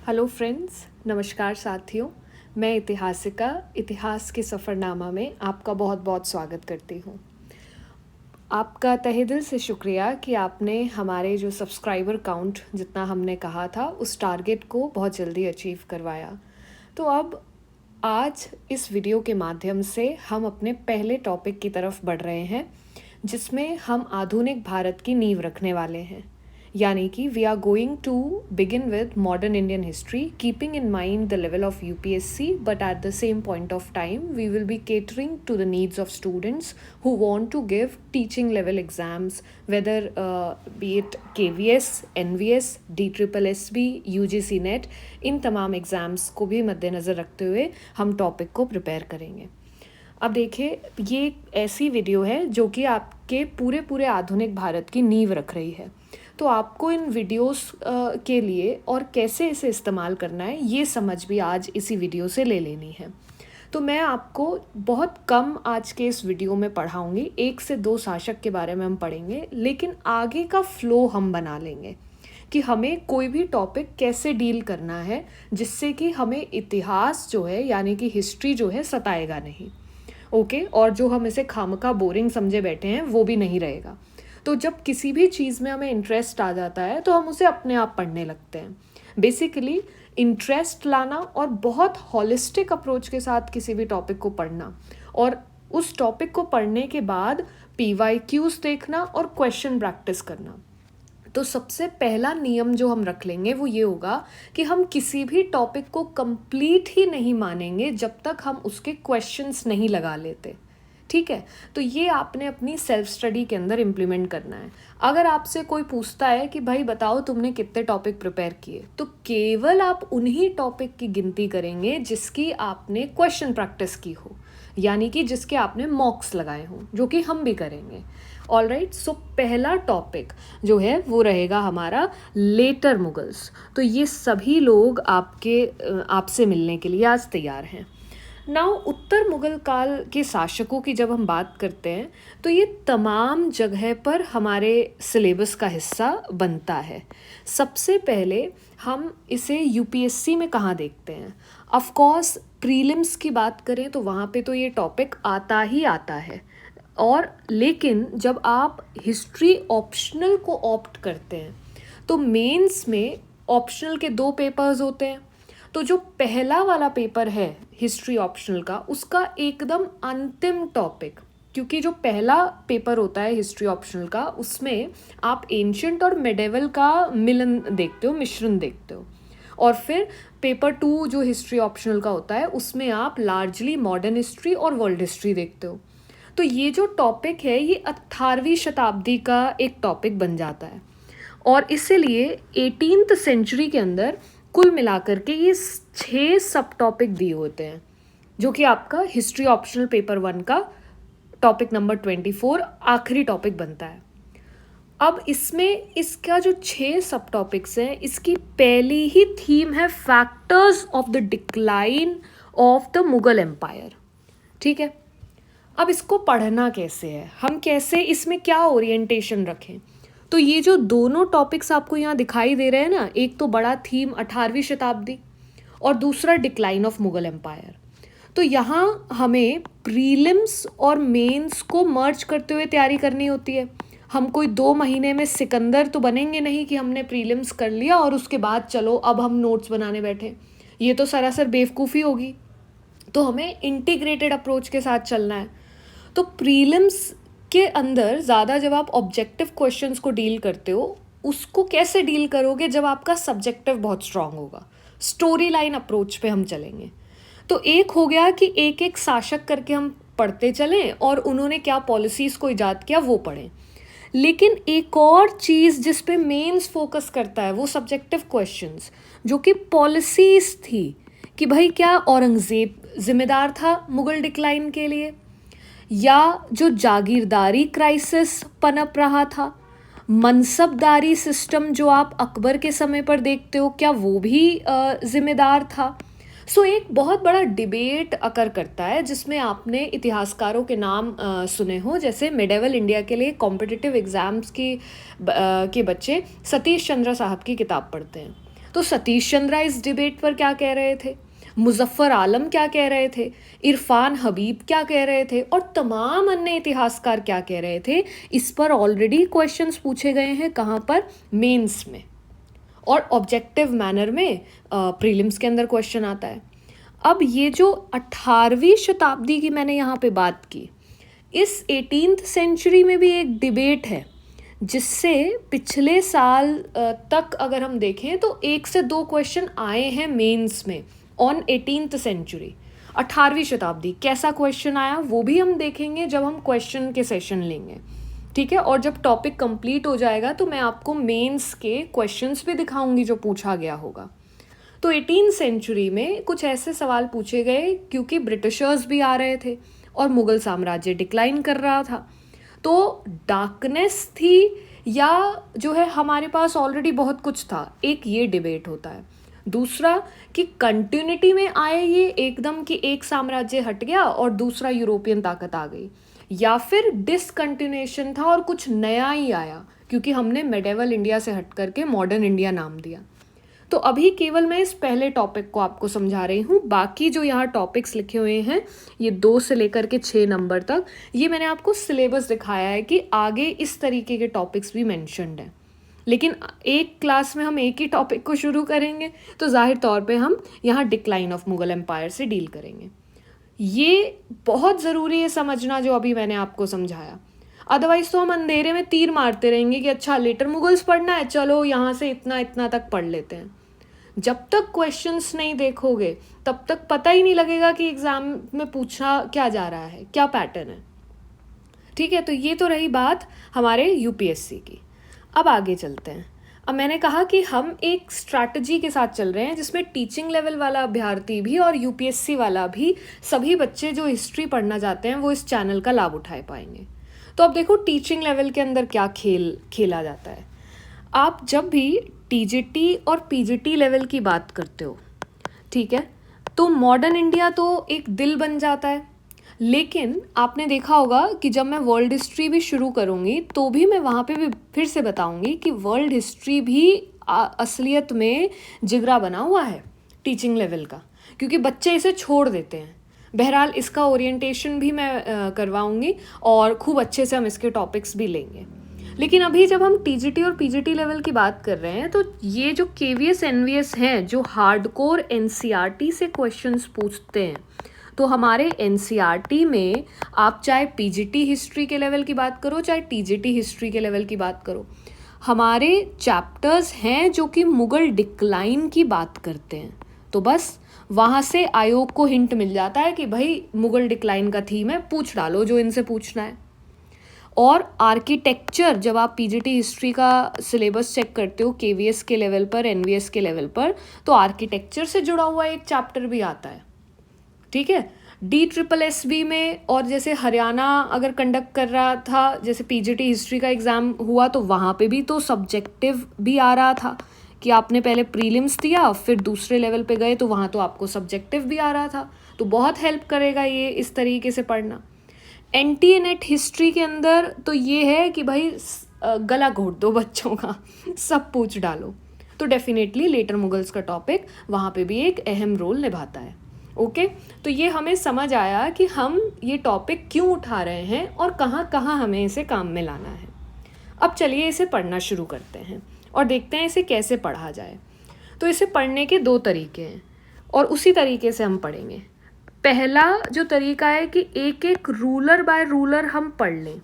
Hello friends, नमस्कार साथियों। मैं इतिहासिका इतिहास के सफ़रनामा में आपका बहुत बहुत स्वागत करती हूँ। आपका तहे दिल से शुक्रिया कि आपने हमारे जो सब्सक्राइबर काउंट जितना हमने कहा था उस टारगेट को बहुत जल्दी अचीव करवाया। तो अब आज इस वीडियो के माध्यम से हम अपने पहले टॉपिक की तरफ बढ़ रहे हैं, जिसमें हम आधुनिक भारत की नींव रखने वाले हैं। यानी कि we are going to begin with modern Indian history, keeping in mind the level of UPSC, but at the same point of time we will be catering to the needs of students who want to give teaching level exams, whether be it KVS, NVS, DSSB, UGC NET, इन तमाम exams को भी मद्देनज़र रखते हुए हम topic को prepare करेंगे। अब देखिए, ये एक ऐसी वीडियो है जो कि आपके पूरे आधुनिक भारत की नींव रख रही है। तो आपको इन वीडियोस के लिए और कैसे इसे इस्तेमाल करना है ये समझ भी आज इसी वीडियो से ले लेनी है। तो मैं आपको बहुत कम आज के इस वीडियो में पढ़ाऊंगी, 1 से 2 शासक के बारे में हम पढ़ेंगे, लेकिन आगे का फ्लो हम बना लेंगे कि हमें कोई भी टॉपिक कैसे डील करना है जिससे कि हमें इतिहास जो है यानी कि हिस्ट्री जो है सताएगा नहीं। ओके, और जो हम इसे खामखा बोरिंग समझे बैठे हैं वो भी नहीं रहेगा। तो जब किसी भी चीज़ में हमें इंटरेस्ट आ जाता है तो हम उसे अपने आप पढ़ने लगते हैं। बेसिकली इंटरेस्ट लाना और बहुत हॉलिस्टिक अप्रोच के साथ किसी भी टॉपिक को पढ़ना, और उस टॉपिक को पढ़ने के बाद PYQs देखना और क्वेश्चन प्रैक्टिस करना। तो सबसे पहला नियम जो हम रख लेंगे वो ये होगा कि हम किसी भी टॉपिक को कंप्लीट ही नहीं मानेंगे जब तक हम उसके क्वेश्चंस नहीं लगा लेते। ठीक है, तो ये आपने अपनी सेल्फ स्टडी के अंदर इम्प्लीमेंट करना है। अगर आपसे कोई पूछता है कि भाई बताओ तुमने कितने टॉपिक प्रिपेयर किए, तो केवल आप उन्हीं टॉपिक की गिनती करेंगे जिसकी आपने क्वेश्चन प्रैक्टिस की हो, यानी कि जिसके आपने मॉक्स लगाए हों, जो कि हम भी करेंगे। ऑलराइट, सो पहला टॉपिक जो है वो रहेगा हमारा लेटर मुगल्स। तो ये सभी लोग आपसे मिलने के लिए आज तैयार हैं। नाउ उत्तर मुगल काल के शासकों की जब हम बात करते हैं तो ये तमाम जगह पर हमारे सिलेबस का हिस्सा बनता है। सबसे पहले हम इसे यूपीएससी में कहाँ देखते हैं? ऑफ कोर्स प्रीलिम्स की बात करें तो वहाँ पे तो ये टॉपिक आता ही आता है, और लेकिन जब आप हिस्ट्री ऑप्शनल को ऑप्ट करते हैं तो मेंस में ऑप्शनल के 2 पेपर्स होते हैं। तो जो पहला वाला पेपर है हिस्ट्री ऑप्शनल का, उसका एकदम अंतिम टॉपिक, क्योंकि जो पहला पेपर होता है हिस्ट्री ऑप्शनल का उसमें आप एंशिएंट और मिडेवल का मिलन देखते हो, मिश्रण देखते हो, और फिर पेपर 2 जो हिस्ट्री ऑप्शनल का होता है उसमें आप लार्जली मॉडर्न हिस्ट्री और वर्ल्ड हिस्ट्री देखते हो। तो ये जो टॉपिक है ये 18वीं शताब्दी का एक टॉपिक बन जाता है, और इसीलिए 18th सेंचुरी के अंदर कुल मिलाकर के ये 6 सब टॉपिक दिए होते हैं, जो कि आपका हिस्ट्री ऑप्शनल पेपर 1 का टॉपिक नंबर 24 आखिरी टॉपिक बनता है। अब इसमें इसका जो 6 सब टॉपिक्स हैं, इसकी पहली ही थीम है factors of the decline of the Mughal empire. ठीक है, अब इसको पढ़ना कैसे है, हम कैसे इसमें क्या ओरिएंटेशन रखें? तो ये जो दोनों टॉपिक्स आपको यहाँ दिखाई दे रहे हैं ना, एक तो बड़ा थीम 18वीं शताब्दी और दूसरा डिक्लाइन ऑफ मुगल एम्पायर। तो यहाँ हमें प्रीलिम्स और मेंस को मर्ज करते हुए तैयारी करनी होती है। हम कोई 2 महीने में सिकंदर तो बनेंगे नहीं कि हमने प्रीलिम्स कर लिया और उसके बाद चलो अब हम नोट्स बनाने बैठे, ये तो सरासर बेवकूफ़ी होगी। तो हमें इंटीग्रेटेड अप्रोच के साथ चलना है। तो प्रीलिम्स के अंदर ज़्यादा जब आप ऑब्जेक्टिव क्वेश्चंस को डील करते हो, उसको कैसे डील करोगे जब आपका सब्जेक्टिव बहुत स्ट्रांग होगा? स्टोरी लाइन अप्रोच पे हम चलेंगे। तो एक हो गया कि एक एक शासक करके हम पढ़ते चलें और उन्होंने क्या पॉलिसीज़ को ईजाद किया वो पढ़ें। लेकिन एक और चीज़ जिस पे मेंस फोकस करता है वो सब्जेक्टिव क्वेश्चंस, जो कि पॉलिसीज़ थी कि भाई क्या औरंगज़ेब जिम्मेदार था मुगल डिक्लाइन के लिए, या जो जागीरदारी क्राइसिस पनप रहा था, मनसबदारी सिस्टम जो आप अकबर के समय पर देखते हो, क्या वो भी जिम्मेदार था? सो एक बहुत बड़ा डिबेट अकर करता है जिसमें आपने इतिहासकारों के नाम सुने हो, जैसे मिडेवल इंडिया के लिए कॉम्पिटिटिव एग्ज़ाम्स के बच्चे सतीश चंद्र साहब की किताब पढ़ते हैं। तो सतीश चंद्रा इस डिबेट पर क्या कह रहे थे, मुजफ्फर आलम क्या कह रहे थे, इरफान हबीब क्या कह रहे थे और तमाम अन्य इतिहासकार क्या कह रहे थे, इस पर ऑलरेडी क्वेश्चंस पूछे गए हैं। कहाँ पर? मेंस में, और ऑब्जेक्टिव मैनर में प्रीलिम्स के अंदर क्वेश्चन आता है। अब ये जो 18वीं शताब्दी की मैंने यहाँ पे बात की, इस 18th सेंचुरी में भी एक डिबेट है जिससे पिछले साल तक अगर हम देखें तो 1 से 2 क्वेश्चन आए हैं मेंस में ऑन 18th सेंचुरी। 18वीं शताब्दी कैसा क्वेश्चन आया वो भी हम देखेंगे जब हम क्वेश्चन के सेशन लेंगे, ठीक है। और जब टॉपिक कंप्लीट हो जाएगा तो मैं आपको मेंस के क्वेश्चंस भी दिखाऊंगी जो पूछा गया होगा। तो 18th सेंचुरी में कुछ ऐसे सवाल पूछे गए क्योंकि ब्रिटिशर्स भी आ रहे थे और मुगल साम्राज्य डिक्लाइन कर रहा था। तो डार्कनेस थी या जो है हमारे पास ऑलरेडी बहुत कुछ था, एक ये डिबेट होता है। दूसरा कि कंटिन्यूटी में आए ये एकदम कि एक साम्राज्य हट गया और दूसरा यूरोपियन ताकत आ गई, या फिर डिसकंटिन्यूएशन था और कुछ नया ही आया क्योंकि हमने मेडिवल इंडिया से हट करके मॉडर्न इंडिया नाम दिया। तो अभी केवल मैं इस पहले टॉपिक को आपको समझा रही हूँ, बाकी जो यहाँ टॉपिक्स लिखे हुए हैं ये 2 से लेकर के 6 नंबर तक, ये मैंने आपको सिलेबस दिखाया है कि आगे इस तरीके के टॉपिक्स भी मेंशन्ड हैं। लेकिन एक क्लास में हम एक ही टॉपिक को शुरू करेंगे तो जाहिर तौर पे हम यहाँ डिक्लाइन ऑफ मुगल एम्पायर से डील करेंगे। ये बहुत ज़रूरी है समझना जो अभी मैंने आपको समझाया, अदरवाइज तो हम अंधेरे में तीर मारते रहेंगे कि अच्छा लेटर मुगल्स पढ़ना है, चलो यहाँ से इतना इतना तक पढ़ लेते हैं। जब तक क्वेश्चंस नहीं देखोगे तब तक पता ही नहीं लगेगा कि एग्ज़ाम में पूछा क्या जा रहा है, क्या पैटर्न है, ठीक है। तो ये तो रही बात हमारे यूपीएससी की। अब आगे चलते हैं। अब मैंने कहा कि हम एक स्ट्रैटेजी के साथ चल रहे हैं जिसमें टीचिंग लेवल वाला अभ्यर्थी भी और यूपीएससी वाला भी, सभी बच्चे जो हिस्ट्री पढ़ना चाहते हैं वो इस चैनल का लाभ उठाए पाएंगे। तो अब देखो टीचिंग लेवल के अंदर क्या खेला जाता है। आप जब भी टीजीटी और पीजीटी लेवल की बात करते हो, ठीक है, तो मॉडर्न इंडिया तो एक दिल बन जाता है। लेकिन आपने देखा होगा कि जब मैं वर्ल्ड हिस्ट्री भी शुरू करूँगी तो भी मैं वहाँ पे भी फिर से बताऊँगी कि वर्ल्ड हिस्ट्री भी असलियत में जिगरा बना हुआ है टीचिंग लेवल का, क्योंकि बच्चे इसे छोड़ देते हैं। बहरहाल इसका ओरिएंटेशन भी मैं करवाऊँगी और खूब अच्छे से हम इसके टॉपिक्स भी लेंगे। लेकिन अभी जब हम टीजीटी और पीजीटी लेवल की बात कर रहे हैं तो ये जो केवीएस एनवीएस हैं जो हार्डकोर एनसीईआरटी से क्वेश्चंस पूछते हैं, तो हमारे एनसीईआरटी में आप चाहे पीजीटी हिस्ट्री के लेवल की बात करो चाहे टीजीटी हिस्ट्री के लेवल की बात करो, हमारे चैप्टर्स हैं जो कि मुगल डिक्लाइन की बात करते हैं। तो बस वहाँ से आयोग को हिंट मिल जाता है कि भाई मुगल डिक्लाइन का थीम है, पूछ डालो जो इनसे पूछना है। और आर्किटेक्चर, जब आप पीजीटी हिस्ट्री का सिलेबस चेक करते हो केवीएस के लेवल पर, एनवीएस के लेवल पर, तो आर्किटेक्चर से जुड़ा हुआ एक चैप्टर भी आता है, ठीक है। DSSB में, और जैसे हरियाणा अगर कंडक्ट कर रहा था, जैसे पीजीटी हिस्ट्री का एग्ज़ाम हुआ तो वहाँ पे भी तो सब्जेक्टिव भी आ रहा था कि आपने पहले प्रीलिम्स दिया फिर दूसरे लेवल पे गए तो वहाँ तो आपको सब्जेक्टिव भी आ रहा था। तो बहुत हेल्प करेगा ये इस तरीके से पढ़ना। NTA-NET हिस्ट्री के अंदर तो ये है कि भाई गला घोट दो बच्चों का, सब पूछ डालो। तो डेफिनेटली लेटर मुगल्स का टॉपिक वहाँ पे भी एक अहम रोल निभाता है। ओके, तो ये हमें समझ आया कि हम ये टॉपिक क्यों उठा रहे हैं और कहाँ कहाँ हमें इसे काम में लाना है। अब चलिए इसे पढ़ना शुरू करते हैं और देखते हैं इसे कैसे पढ़ा जाए। तो इसे पढ़ने के 2 तरीके हैं और उसी तरीके से हम पढ़ेंगे। पहला जो तरीका है कि एक एक रूलर बाय रूलर हम पढ़ लें,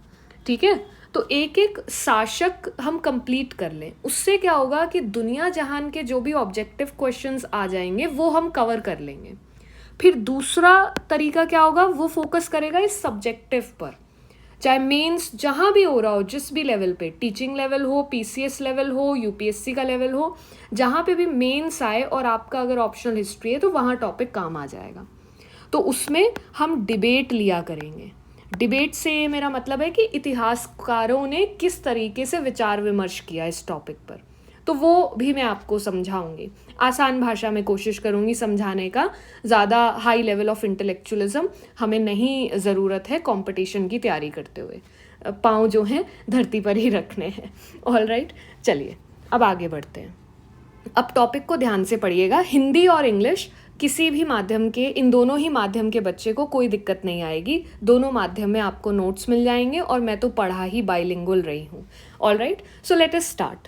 ठीक है। तो एक एक शासक हम कंप्लीट कर लें, उससे क्या होगा कि दुनिया जहान के जो भी ऑब्जेक्टिव क्वेश्चंस आ जाएंगे वो हम कवर कर लेंगे। फिर दूसरा तरीका क्या होगा, वो फोकस करेगा इस सब्जेक्टिव पर, चाहे मेंस जहाँ भी हो रहा हो, जिस भी लेवल पे, टीचिंग लेवल हो, पीसीएस लेवल हो, यूपीएससी का लेवल हो, जहाँ पे भी मेंस आए और आपका अगर ऑप्शनल हिस्ट्री है तो वहाँ टॉपिक काम आ जाएगा। तो उसमें हम डिबेट लिया करेंगे। डिबेट से मेरा मतलब है कि इतिहासकारों ने किस तरीके से विचार विमर्श किया इस टॉपिक पर, तो वो भी मैं आपको समझाऊंगी। आसान भाषा में कोशिश करूंगी समझाने का, ज़्यादा हाई लेवल ऑफ इंटेलेक्चुअलिज्म हमें नहीं ज़रूरत है कंपटीशन की तैयारी करते हुए। पाँव जो हैं धरती पर ही रखने हैं। ऑल राइट, चलिए अब आगे बढ़ते हैं। अब टॉपिक को ध्यान से पढ़िएगा, हिंदी और इंग्लिश किसी भी माध्यम के, इन दोनों ही माध्यम के बच्चे को कोई दिक्कत नहीं आएगी। दोनों माध्यम में आपको नोट्स मिल जाएंगे और मैं तो पढ़ा ही बाइलिंगुअल रही हूँ। All right, so let us start.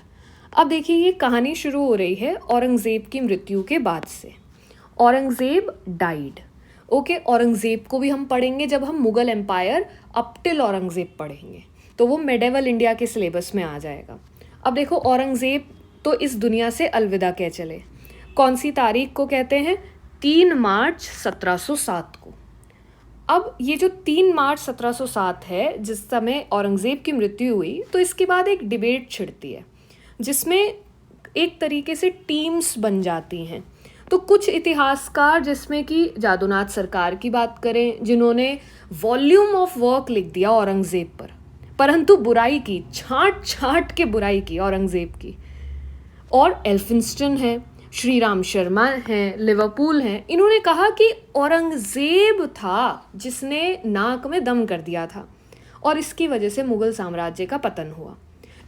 अब देखिए, ये कहानी शुरू हो रही है औरंगज़ेब की मृत्यु के बाद से। औरंगज़ेब डाइड। ओके, औरंगज़ेब को भी हम पढ़ेंगे जब हम Mughal empire up till Aurangzeb पढ़ेंगे, तो वो मेडिवल इंडिया के सिलेबस में आ जाएगा। अब देखो, औरंगज़ेब तो इस दुनिया से अलविदा कह चले। कौन सी तारीख को कहते हैं? 3 मार्च 1707 को। अब ये जो 3 मार्च 1707 है, जिस समय औरंगज़ेब की मृत्यु हुई, तो इसके बाद एक डिबेट छिड़ती है जिसमें एक तरीके से टीम्स बन जाती हैं। तो कुछ इतिहासकार, जिसमें कि जादूनाथ सरकार की बात करें, जिन्होंने वॉल्यूम ऑफ वर्क लिख दिया औरंगज़ेब पर, परंतु बुराई की, छांट छांट के बुराई की औरंगज़ेब की। और एल्फिंस्टन है, श्री राम शर्मा हैं, लिवरपूल हैं, इन्होंने कहा कि औरंगज़ेब था जिसने नाक में दम कर दिया था और इसकी वजह से मुग़ल साम्राज्य का पतन हुआ।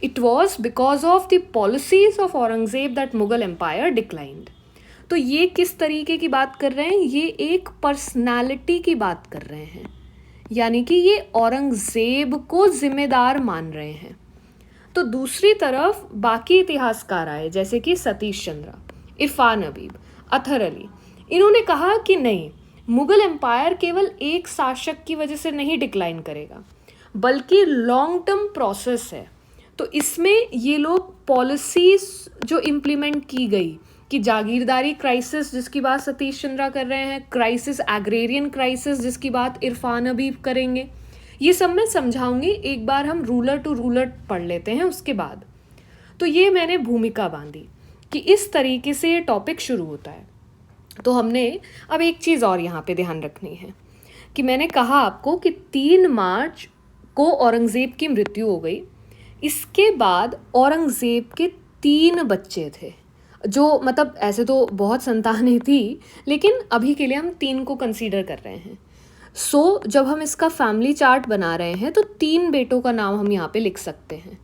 It was because of the policies of Aurangzeb that Mughal empire declined. तो ये किस तरीके की बात कर रहे हैं? ये एक पर्सनालिटी की बात कर रहे हैं, यानी कि ये औरंगज़ेब को जिम्मेदार मान रहे हैं। तो दूसरी तरफ बाकी इतिहासकार आए, जैसे कि सतीश चंद्रा, इरफान हबीब, अतहर अली। इन्होंने कहा कि नहीं, मुग़ल एम्पायर केवल एक शासक की वजह से नहीं डिक्लाइन करेगा, बल्कि लॉन्ग टर्म प्रोसेस है। तो इसमें ये लोग पॉलिसीज जो इम्प्लीमेंट की गई कि जागीरदारी क्राइसिस जिसकी बात सतीश चंद्रा कर रहे हैं, क्राइसिस, एग्रेरियन क्राइसिस जिसकी बात इरफान हबीब करेंगे, ये सब मैं समझाऊंगी। एक बार हम रूलर टू रूलर पढ़ लेते हैं उसके बाद। तो ये मैंने भूमिका बांधी कि इस तरीके से ये टॉपिक शुरू होता है। तो हमने अब एक चीज़ और यहाँ पे ध्यान रखनी है कि मैंने कहा आपको कि 3 मार्च को औरंगज़ेब की मृत्यु हो गई। इसके बाद औरंगज़ेब के 3 बच्चे थे, जो मतलब ऐसे तो बहुत संतानें थी, लेकिन अभी के लिए हम 3 को कंसीडर कर रहे हैं। सो जब हम इसका फैमिली चार्ट बना रहे हैं तो 3 बेटों का नाम हम यहाँ पे लिख सकते हैं।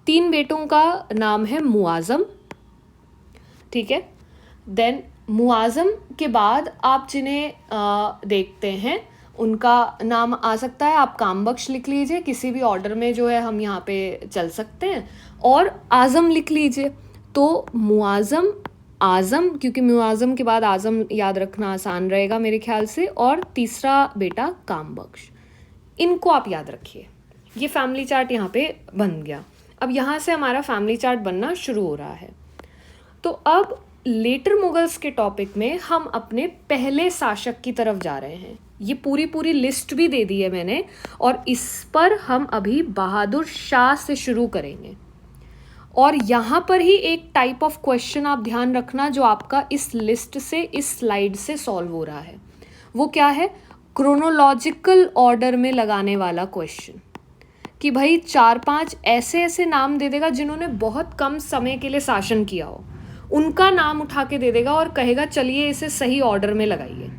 3 बेटों का नाम है मुआज़म, ठीक है। देन मुआज़म के बाद आप जिन्हें देखते हैं उनका नाम आ सकता है, आप कामबख्श लिख लीजिए, किसी भी ऑर्डर में जो है हम यहाँ पे चल सकते हैं, और आज़म लिख लीजिए। तो मुआज़म, आज़म, क्योंकि मुआज़म के बाद आज़म याद रखना आसान रहेगा मेरे ख्याल से, और तीसरा बेटा कामबख्श। इनको आप याद रखिए। ये फैमिली चार्ट यहाँ पे बन गया। अब यहाँ से हमारा फैमिली चार्ट बनना शुरू हो रहा है। तो अब लेटर मुगल्स के टॉपिक में हम अपने पहले शासक की तरफ जा रहे हैं। ये पूरी लिस्ट भी दे दी है मैंने, और इस पर हम अभी बहादुर शाह से शुरू करेंगे। और यहाँ पर ही एक टाइप ऑफ क्वेश्चन आप ध्यान रखना जो आपका इस लिस्ट से, इस स्लाइड से सॉल्व हो रहा है। वो क्या है? क्रोनोलॉजिकल ऑर्डर में लगाने वाला क्वेश्चन, कि भाई 4-5 ऐसे ऐसे नाम दे देगा जिन्होंने बहुत कम समय के लिए शासन किया हो, उनका नाम उठा के दे देगा और कहेगा चलिए इसे सही ऑर्डर में लगाइए।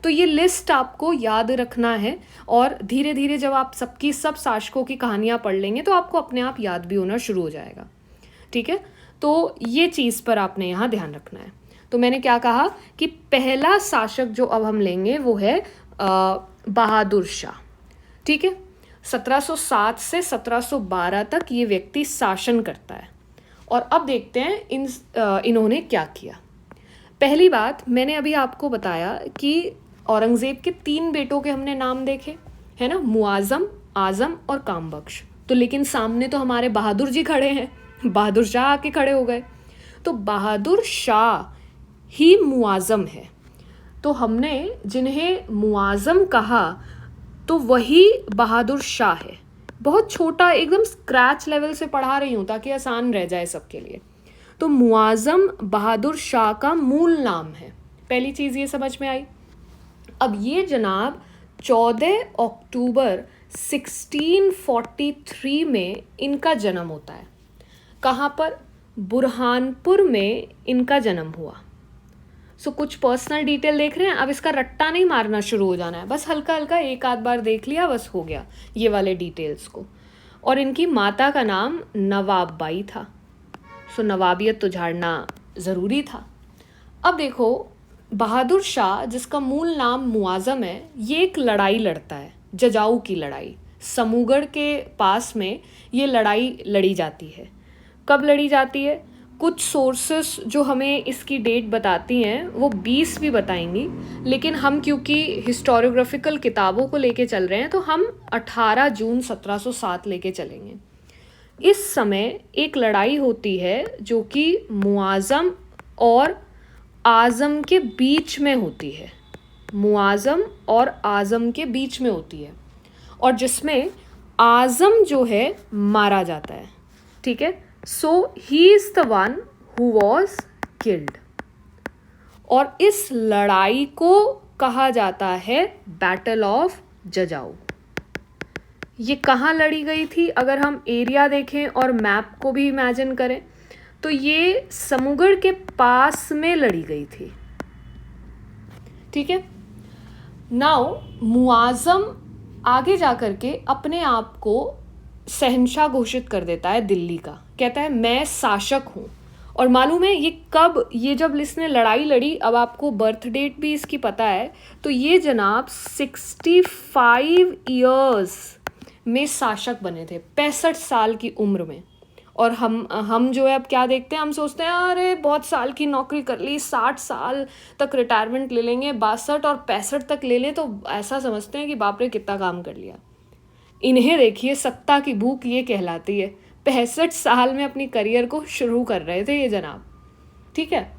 तो ये लिस्ट आपको याद रखना है, और धीरे धीरे जब आप सबकी सब शासकों की कहानियाँ पढ़ लेंगे तो आपको अपने आप याद भी होना शुरू हो जाएगा, ठीक है। तो ये चीज़ पर आपने यहाँ ध्यान रखना है। तो मैंने क्या कहा कि पहला शासक जो अब हम लेंगे वो है बहादुर शाह, ठीक है। 1707 से 1712 तक ये व्यक्ति शासन करता है। और अब देखते हैं इन्होंने क्या किया। पहली बात, मैंने अभी आपको बताया कि औरंगज़ेब के 3 बेटों के हमने नाम देखे, है ना, मुआज़म, आज़म और कामबख्श। तो लेकिन सामने तो हमारे बहादुर जी खड़े हैं, बहादुर शाह आके खड़े हो गए। तो बहादुर शाह ही मुआज़म है। तो हमने जिन्हें मुआज़म कहा तो वही बहादुर शाह है। बहुत छोटा, एकदम स्क्रैच लेवल से पढ़ा रही हूँ ताकि आसान रह जाए सबके लिए। तो मुआज़म बहादुर शाह का मूल नाम है। पहली चीज़ ये समझ में आई। अब ये जनाब 14 अक्टूबर 1643 में इनका जन्म होता है। कहाँ पर? बुरहानपुर में इनका जन्म हुआ। सो कुछ पर्सनल डिटेल देख रहे हैं। अब इसका रट्टा नहीं मारना शुरू हो जाना है, बस हल्का हल्का एक आध बार देख लिया बस हो गया ये वाले डिटेल्स को। और इनकी माता का नाम नवाब बाई था। सो नवाबियत तो झाड़ना ज़रूरी था। अब देखो, बहादुर शाह, जिसका मूल नाम मुआज़म है, ये एक लड़ाई लड़ता है, जजाऊ की लड़ाई। समूगढ़ के पास में ये लड़ाई लड़ी जाती है। कब लड़ी जाती है? कुछ सोर्सेस जो हमें इसकी डेट बताती हैं वो 20 भी बताएंगी, लेकिन हम क्योंकि हिस्टोरियोग्राफिकल किताबों को लेके चल रहे हैं तो हम 18 जून 1707 लेके चलेंगे। इस समय एक लड़ाई होती है जो कि मुआज़म और आज़म के बीच में होती है। मुआज़म और आज़म के बीच में होती है, और जिसमें आज़म जो है मारा जाता है। ठीक है, so he is the one who was killed. और इस लड़ाई को कहा जाता है बैटल ऑफ जजाऊ। ये कहाँ लड़ी गई थी? अगर हम एरिया देखें और मैप को भी इमेजिन करें तो ये समूगढ़ के पास में लड़ी गई थी। ठीक है, नाउ मुआज़म आगे जा कर के अपने आप को शहंशाह घोषित कर देता है दिल्ली का। कहता है मैं शासक हूँ। और मालूम है ये कब, ये जब इसने लड़ाई लड़ी, अब आपको बर्थ डेट भी इसकी पता है, तो ये जनाब 65 ईयर्स में शासक बने थे, 65 साल की उम्र में। और हम जो है अब क्या देखते हैं, हम सोचते हैं अरे बहुत साल की नौकरी कर ली, 60 साल तक रिटायरमेंट ले लेंगे, 62 और 65 तक ले लें तो ऐसा समझते हैं कि बाप रे कितना काम कर लिया। इन्हें देखिए, सत्ता की भूख ये कहलाती है। 65 साल में अपनी करियर को शुरू कर रहे थे ये जनाब। ठीक है,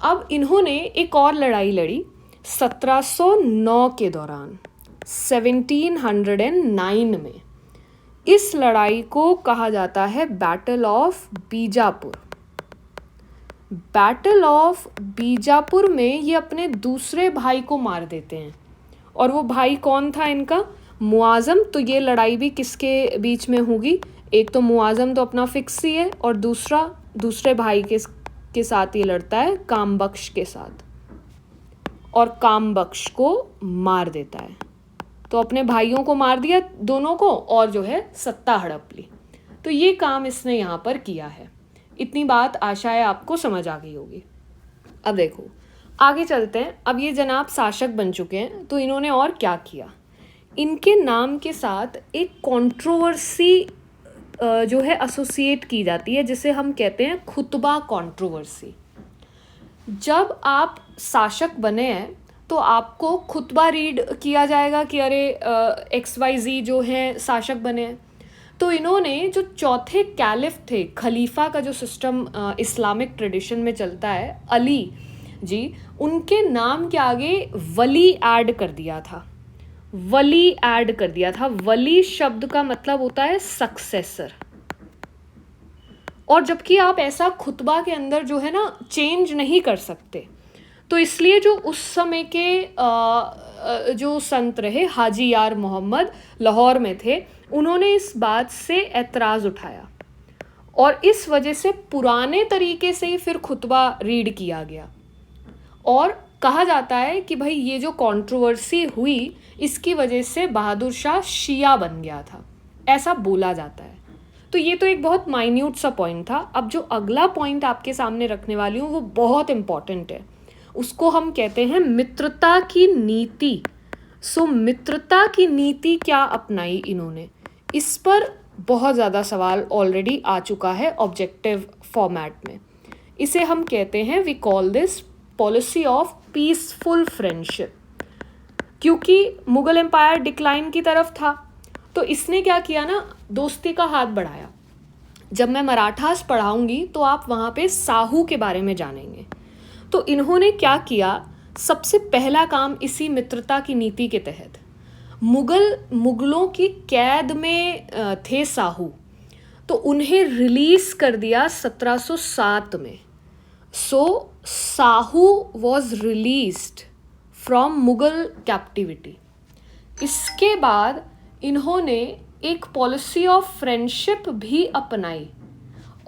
अब इन्होंने एक और लड़ाई लड़ी 1709 के दौरान, 1709 में। इस लड़ाई को कहा जाता है battle of Bijapur. Battle of Bijapur में ये अपने दूसरे भाई को मार देते हैं। और वो भाई कौन था इनका? मुआज़म। तो ये लड़ाई भी किसके बीच में होगी? एक तो मुआज़म तो अपना फिक्स ही है, और दूसरे भाई के साथ ये लड़ता है, कामबख्श के साथ, और कामबख्श को मार देता है। तो अपने भाइयों को मार दिया दोनों को, और जो है सत्ता हड़प ली। तो ये काम इसने यहाँ पर किया है। इतनी बात आशा है आपको समझ आ गई होगी। अब देखो आगे चलते हैं। अब ये जनाब शासक बन चुके हैं, तो इन्होंने और क्या किया? इनके नाम के साथ एक कंट्रोवर्सी जो है एसोसिएट की जाती है, जिसे हम कहते हैं खुतबा कंट्रोवर्सी। जब आप शासक बने हैं तो आपको खुतबा रीड किया जाएगा कि अरे XYZ जो हैं शासक बने हैं। तो इन्होंने जो चौथे कैलिफ थे, खलीफा का जो सिस्टम इस्लामिक ट्रेडिशन में चलता है, अली जी, उनके नाम के आगे वली ऐड कर दिया था। वली ऐड कर दिया था। वली शब्द का मतलब होता है सक्सेसर। और जबकि आप ऐसा खुतबा के अंदर जो है ना चेंज नहीं कर सकते, तो इसलिए जो उस समय के जो संत रहे, हाजी यार मोहम्मद लाहौर में थे, उन्होंने इस बात से एतराज़ उठाया, और इस वजह से पुराने तरीके से ही फिर खुतबा रीड किया गया। और कहा जाता है कि भाई ये जो कंट्रोवर्सी हुई, इसकी वजह से बहादुर शाह शिया बन गया था, ऐसा बोला जाता है। तो ये तो एक बहुत माइन्यूट सा पॉइंट था। अब जो अगला पॉइंट आपके सामने रखने वाली हूँ वो बहुत इम्पॉर्टेंट है। उसको हम कहते हैं मित्रता की नीति। सो मित्रता की नीति क्या अपनाई इन्होंने? इस पर बहुत ज़्यादा सवाल ऑलरेडी आ चुका है ऑब्जेक्टिव फॉर्मेट में। इसे हम कहते हैं, we call this policy of peaceful friendship. क्योंकि मुगल एम्पायर डिक्लाइन की तरफ था, तो इसने क्या किया ना, दोस्ती का हाथ बढ़ाया। जब मैं मराठास पढ़ाऊंगी तो आप वहाँ पे साहू के बारे में जानेंगे। तो इन्होंने क्या किया, सबसे पहला काम इसी मित्रता की नीति के तहत, मुगलों की कैद में थे साहू, तो उन्हें रिलीज कर दिया 1707 में। So Sahu was released from Mughal captivity. इसके बाद इन्होंने एक पॉलिसी ऑफ फ्रेंडशिप भी अपनाई,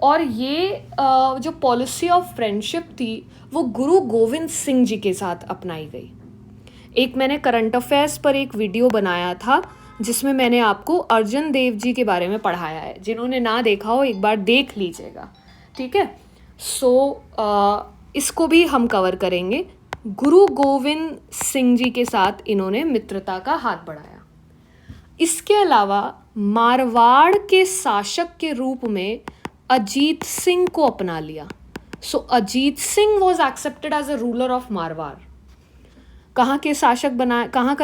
और ये जो पॉलिसी ऑफ फ्रेंडशिप थी वो गुरु गोविंद सिंह जी के साथ अपनाई गई। एक मैंने करंट अफेयर्स पर एक वीडियो बनाया था जिसमें मैंने आपको अर्जन देव जी के बारे में पढ़ाया है। जिन्होंने ना देखा हो एक बार देख लीजिएगा। ठीक है, इसको भी हम कवर करेंगे। गुरु गोविंद सिंह जी के साथ इन्होंने मित्रता का हाथ बढ़ाया। इसके अलावा मारवाड़ के शासक के रूप में अजीत सिंह को अपना लिया। Ajit Singh was accepted as a ruler of Marwar. कहाँ का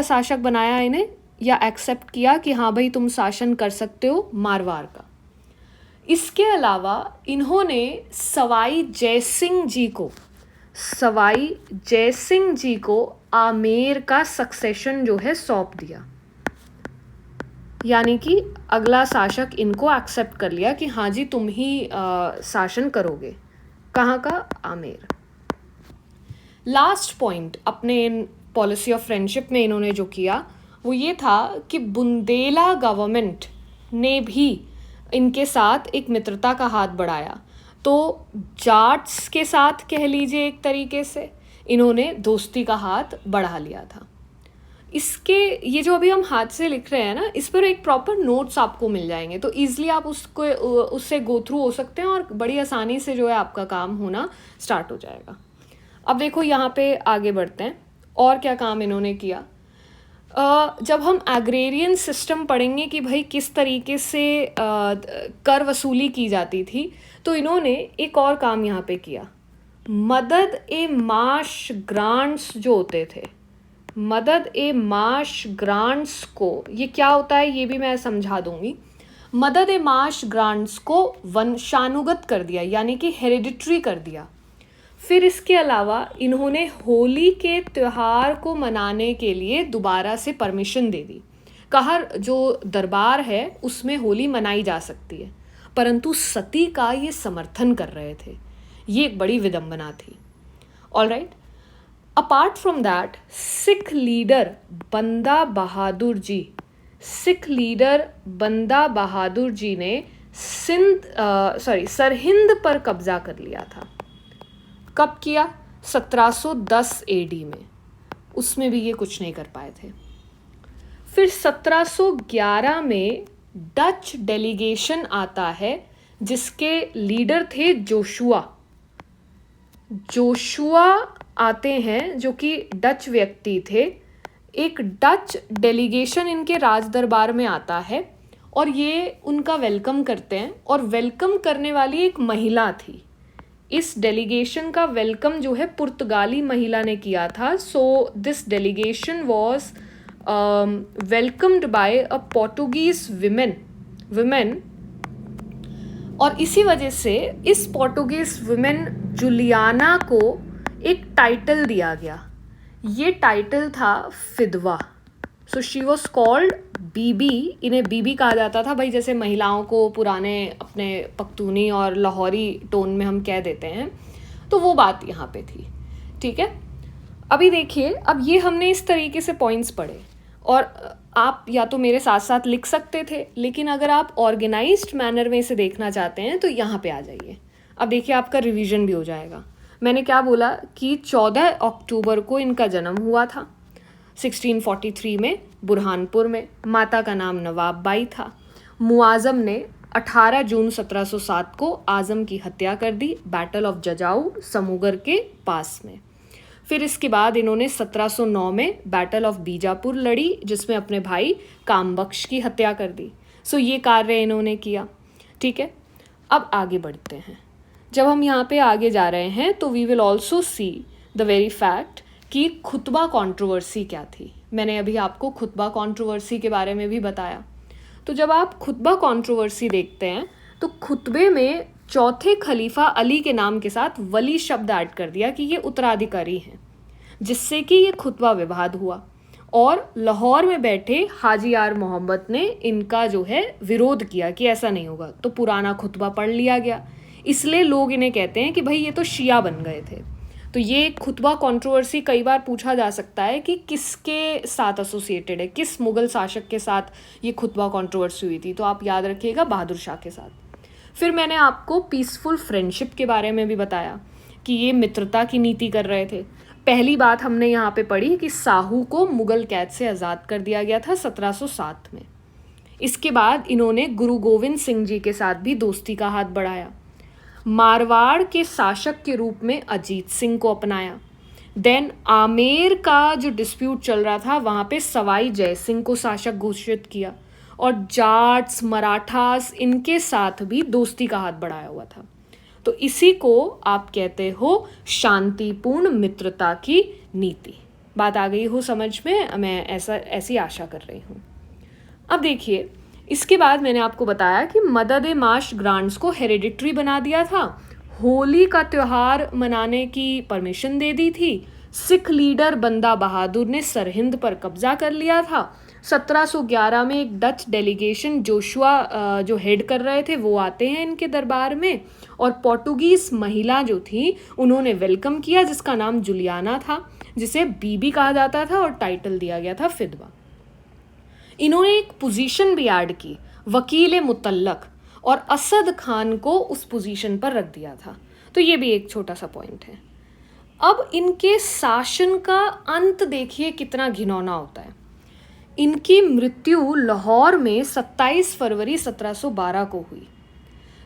शासक बनाया इन्हें, या एक्सेप्ट किया कि हाँ भाई तुम शासन कर सकते हो मारवाड़ का। इसके अलावा इन्होंने सवाई जयसिंह जी को आमेर का सक्सेशन जो है सौंप दिया, यानी कि अगला शासक इनको एक्सेप्ट कर लिया कि हाँ जी तुम ही शासन करोगे। कहाँ का? आमेर। लास्ट पॉइंट अपने पॉलिसी ऑफ फ्रेंडशिप में इन्होंने जो किया वो ये था कि बुंदेला गवर्नमेंट ने भी इनके साथ एक मित्रता का हाथ बढ़ाया। तो जाट्स के साथ कह लीजिए एक तरीके से इन्होंने दोस्ती का हाथ बढ़ा लिया था। इसके ये जो अभी हम हाथ से लिख रहे हैं ना, इस पर एक प्रॉपर नोट्स आपको मिल जाएंगे, तो ईजिली आप उससे गो थ्रू हो सकते हैं और बड़ी आसानी से जो है आपका काम होना स्टार्ट हो जाएगा। अब देखो यहाँ पे आगे बढ़ते हैं, और क्या काम इन्होंने किया। जब हम एग्रेरियन सिस्टम पढ़ेंगे कि भाई किस तरीके से कर वसूली की जाती थी, तो इन्होंने एक और काम यहाँ पे किया। मदद ए माश ग्रांट्स जो होते थे, मदद ए माश ग्रांट्स को, ये क्या होता है ये भी मैं समझा दूंगी। मदद ए माश ग्रांट्स को वंशानुगत कर दिया, यानी कि हेरिडिटरी कर दिया। फिर इसके अलावा इन्होंने होली के त्यौहार को मनाने के लिए दोबारा से परमिशन दे दी। कहा जो दरबार है उसमें होली मनाई जा सकती है, परंतु सती का ये समर्थन कर रहे थे। ये एक बड़ी विडंबना थी। Alright, apart from that Sikh leader बंदा बहादुर जी ने सरहिंद पर कब्जा कर लिया था। कब किया? 1710 एडी में। उसमें भी ये कुछ नहीं कर पाए थे। फिर 1711 में डच डेलीगेशन आता है जिसके लीडर थे जोशुआ आते हैं, जो कि डच व्यक्ति थे। एक डच डेलीगेशन इनके राज दरबार में आता है और ये उनका वेलकम करते हैं, और वेलकम करने वाली एक महिला थी। इस डेलीगेशन का वेलकम जो है पुर्तगाली महिला ने किया था। So this delegation was welcomed by a Portuguese women, और इसी वजह से इस पोर्टुगीज विमेन जुलियाना को एक टाइटल दिया गया। ये टाइटल था फिदवा। सो शी वॉज कॉल्ड बीबी। इन्हें बीबी कहा जाता था भाई, जैसे महिलाओं को पुराने अपने पख्तूनी और लाहौरी टोन में हम कह देते हैं, तो वो बात यहाँ पे थी। ठीक है, अभी देखिए, अब ये हमने इस तरीके से पॉइंट्स पढ़े, और आप या तो मेरे साथ साथ लिख सकते थे, लेकिन अगर आप ऑर्गेनाइज्ड मैनर में इसे देखना चाहते हैं तो यहाँ पे आ जाइए। अब देखिए आपका रिवीजन भी हो जाएगा। मैंने क्या बोला कि 14 अक्टूबर को इनका जन्म हुआ था 1643 में बुरहानपुर में। माता का नाम नवाब बाई था। मुआज़म ने 18 जून 1707 को आज़म की हत्या कर दी बैटल ऑफ जजाऊ समूगर के पास में। फिर इसके बाद इन्होंने 1709 में बैटल ऑफ बीजापुर लड़ी, जिसमें अपने भाई कामबख्श की हत्या कर दी। सो ये कार्य इन्होंने किया। ठीक है, अब आगे बढ़ते हैं। जब हम यहाँ पे आगे जा रहे हैं तो we will also see the very fact कि खुतबा कंट्रोवर्सी क्या थी। मैंने अभी आपको खुतबा कंट्रोवर्सी के बारे में भी बताया। तो जब आप खुतबा कंट्रोवर्सी देखते हैं तो खुतबे में चौथे खलीफा अली के नाम के साथ वली शब्द ऐड कर दिया कि ये उत्तराधिकारी हैं, जिससे कि ये खुतबा विवाद हुआ, और लाहौर में बैठे हाजी यार मोहम्मद ने इनका जो है विरोध किया कि ऐसा नहीं होगा। तो पुराना खुतबा पढ़ लिया गया, इसलिए लोग इन्हें कहते हैं कि भाई ये तो शिया बन गए थे। तो ये खुतबा कंट्रोवर्सी कई बार पूछा जा सकता है कि किसके साथ एसोसिएटेड है, किस मुगल शासक के साथ ये खुतबा कंट्रोवर्सी हुई थी। तो आप याद रखिएगा बहादुर शाह के साथ। फिर मैंने आपको पीसफुल फ्रेंडशिप के बारे में भी बताया कि ये मित्रता की नीति कर रहे थे। पहली बात हमने यहाँ पे पढ़ी कि साहू को मुगल कैद से आज़ाद कर दिया गया था 1707 में। इसके बाद इन्होंने गुरु गोविंद सिंह जी के साथ भी दोस्ती का हाथ बढ़ाया। मारवाड़ के शासक के रूप में अजीत सिंह को अपनाया। देन आमेर का जो डिस्प्यूट चल रहा था वहाँ पे सवाई जय सिंह को शासक घोषित किया, और जाट्स मराठास इनके साथ भी दोस्ती का हाथ बढ़ाया हुआ था। तो इसी को आप कहते हो शांतिपूर्ण मित्रता की नीति। बात आ गई हो समझ में, मैं ऐसी आशा कर रही हूँ। अब देखिए, इसके बाद मैंने आपको बताया कि मदद-ए-माश ग्रांट्स को हेरिडिटरी बना दिया था, होली का त्यौहार मनाने की परमिशन दे दी थी, सिख लीडर बंदा बहादुर ने सरहिंद पर कब्जा कर लिया था, 1711 में एक डच डेलीगेशन जोशुआ जो हेड कर रहे थे वो आते हैं इनके दरबार में, और पोर्टुगीज महिला जो थी उन्होंने वेलकम किया जिसका नाम जुलियाना था, जिसे बीबी कहा जाता था और टाइटल दिया गया था फिदवा। इन्होंने एक पोजीशन भी ऐड की, वकील मुतल्लक, और असद खान को उस पोजीशन पर रख दिया था। तो ये भी एक छोटा सा पॉइंट है। अब इनके शासन का अंत देखिए कितना घिनौना होता है। इनकी मृत्यु लाहौर में 27 फरवरी 1712 को हुई,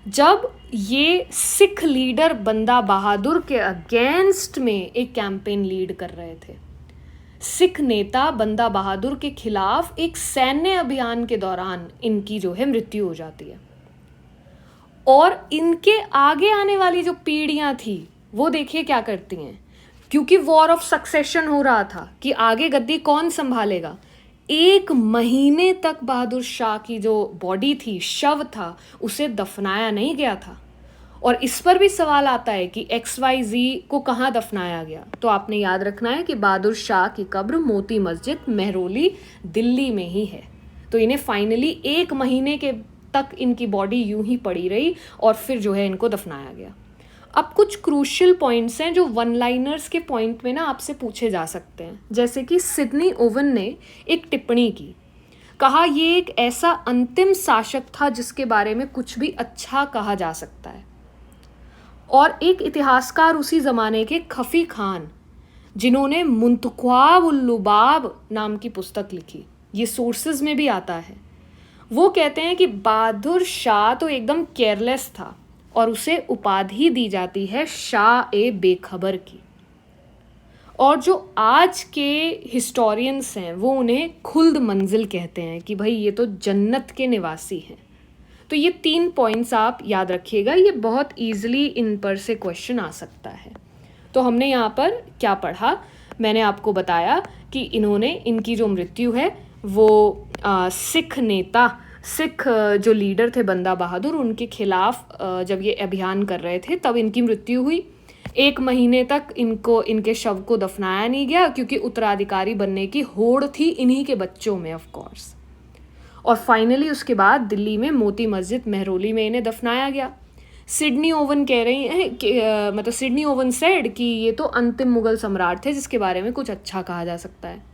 जब ये सिख लीडर बंदा बहादुर के अगेंस्ट में एक कैंपेन लीड कर रहे थे। सिख नेता बंदा बहादुर के खिलाफ एक सैन्य अभियान के दौरान इनकी जो है मृत्यु हो जाती है। और इनके आगे आने वाली जो पीढ़ियां थी वो देखिए क्या करती हैं, क्योंकि वॉर ऑफ सक्सेशन हो रहा था कि आगे गद्दी कौन संभालेगा। 1 महीने तक बहादुर शाह की जो बॉडी थी, शव था, उसे दफनाया नहीं गया था। और इस पर भी सवाल आता है कि XYZ को कहाँ दफनाया गया। तो आपने याद रखना है कि बहादुर शाह की कब्र मोती मस्जिद मेहरौली दिल्ली में ही है। तो इन्हें फाइनली 1 महीने के तक इनकी बॉडी यूं ही पड़ी रही और फिर जो है इनको दफनाया गया। अब कुछ क्रूशियल पॉइंट्स हैं जो वन लाइनर्स के पॉइंट में ना आपसे पूछे जा सकते हैं, जैसे कि सिडनी ओवन ने एक टिप्पणी की, कहा ये एक ऐसा अंतिम शासक था जिसके बारे में कुछ भी अच्छा कहा जा सकता है। और एक इतिहासकार उसी ज़माने के खफी खान, जिन्होंने मुंतख्वाब उल लुबाब नाम की पुस्तक लिखी, ये सोर्सेज में भी आता है, वो कहते हैं कि बहादुर शाह तो एकदम केयरलेस था और उसे उपाधि दी जाती है शाह-ए-बेखबर की। और जो आज के हिस्टोरियंस हैं वो उन्हें खुल्द मंजिल कहते हैं कि भाई ये तो जन्नत के निवासी हैं। तो ये 3 पॉइंट्स आप याद रखिएगा, ये बहुत ईजिली इन पर से क्वेश्चन आ सकता है। तो हमने यहाँ पर क्या पढ़ा, मैंने आपको बताया कि इनकी जो मृत्यु है वो सिख नेता, सिख जो लीडर थे बंदा बहादुर, उनके खिलाफ जब ये अभियान कर रहे थे तब इनकी मृत्यु हुई। 1 महीने तक इनके शव को दफनाया नहीं गया क्योंकि उत्तराधिकारी बनने की होड़ थी इन्हीं के बच्चों में ऑफ कोर्स। और फाइनली उसके बाद दिल्ली में मोती मस्जिद मेहरौली में इन्हें दफनाया गया। सिडनी ओवन कह रही हैं कि मतलब सिडनी ओवन सेड कि ये तो अंतिम मुगल सम्राट थे जिसके बारे में कुछ अच्छा कहा जा सकता है।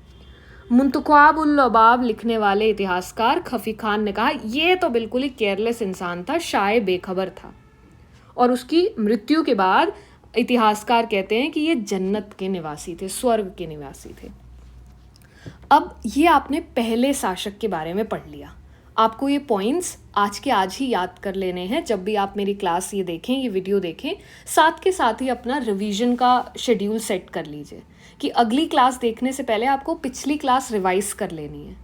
मुंतख्वाब उल लबाब लिखने वाले इतिहासकार खफी खान ने कहा ये तो बिल्कुल ही केयरलेस इंसान था, शाये बेखबर था। और उसकी मृत्यु के बाद इतिहासकार कहते हैं कि ये जन्नत के निवासी थे, स्वर्ग के निवासी थे। अब ये आपने पहले शासक के बारे में पढ़ लिया। आपको ये पॉइंट्स आज के आज ही याद कर लेने हैं। जब भी आप मेरी क्लास ये देखें, ये वीडियो देखें, साथ के साथ ही अपना रिवीजन का शेड्यूल सेट कर लीजिए कि अगली क्लास देखने से पहले आपको पिछली क्लास रिवाइज कर लेनी है।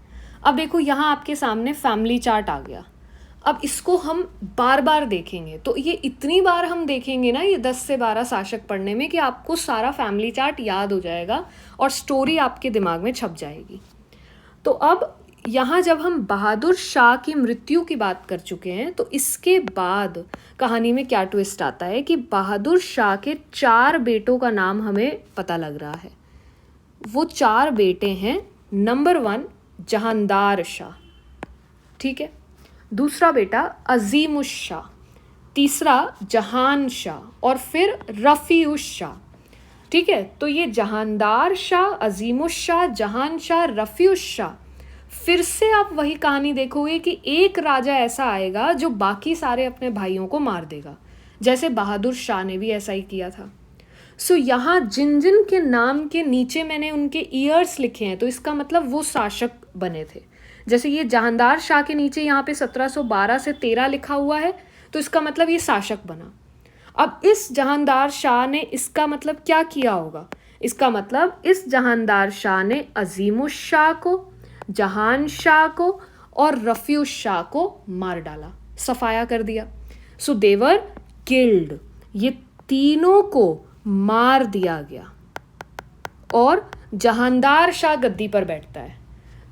अब देखो यहाँ आपके सामने फैमिली चार्ट आ गया। अब इसको हम बार बार देखेंगे, तो ये इतनी बार हम देखेंगे ना ये 10 से 12 शासक पढ़ने में कि आपको सारा फैमिली चार्ट याद हो जाएगा और स्टोरी आपके दिमाग में छप जाएगी। तो अब यहाँ जब हम बहादुर शाह की मृत्यु की बात कर चुके हैं तो इसके बाद कहानी में क्या ट्विस्ट आता है कि बहादुर शाह के 4 बेटों का नाम हमें पता लग रहा है। वो 4 बेटे हैं। नंबर 1 जहानदार शाह, ठीक है, दूसरा बेटा अजीमुश शाह, तीसरा जहान शाह और फिर रफ़ीउश शाह, ठीक है। तो ये जहानदार शाह, अजीमुश शाह, जहान शाह, रफ़ीउश शाह, फिर से आप वही कहानी देखोगे कि एक राजा ऐसा आएगा जो बाकी सारे अपने भाइयों को मार देगा, जैसे बहादुर शाह ने भी ऐसा ही किया था। सो यहाँ जिन जिन के नाम के नीचे मैंने उनके ईयर्स लिखे हैं तो इसका मतलब वो शासक बने थे। जैसे ये जहानदार शाह के नीचे यहाँ पे 1712 से 13 लिखा हुआ है तो इसका मतलब ये शासक बना। अब इस जहांदार शाह ने इसका मतलब क्या किया होगा? इसका मतलब इस जहांदार शाह ने अजीमुश शाह को, जहान शाह को और रफ़ीउश शाह को मार डाला, सफाया कर दिया। सो देवर किल्ड, ये तीनों को मार दिया गया और जहांदार शाह गद्दी पर बैठता है।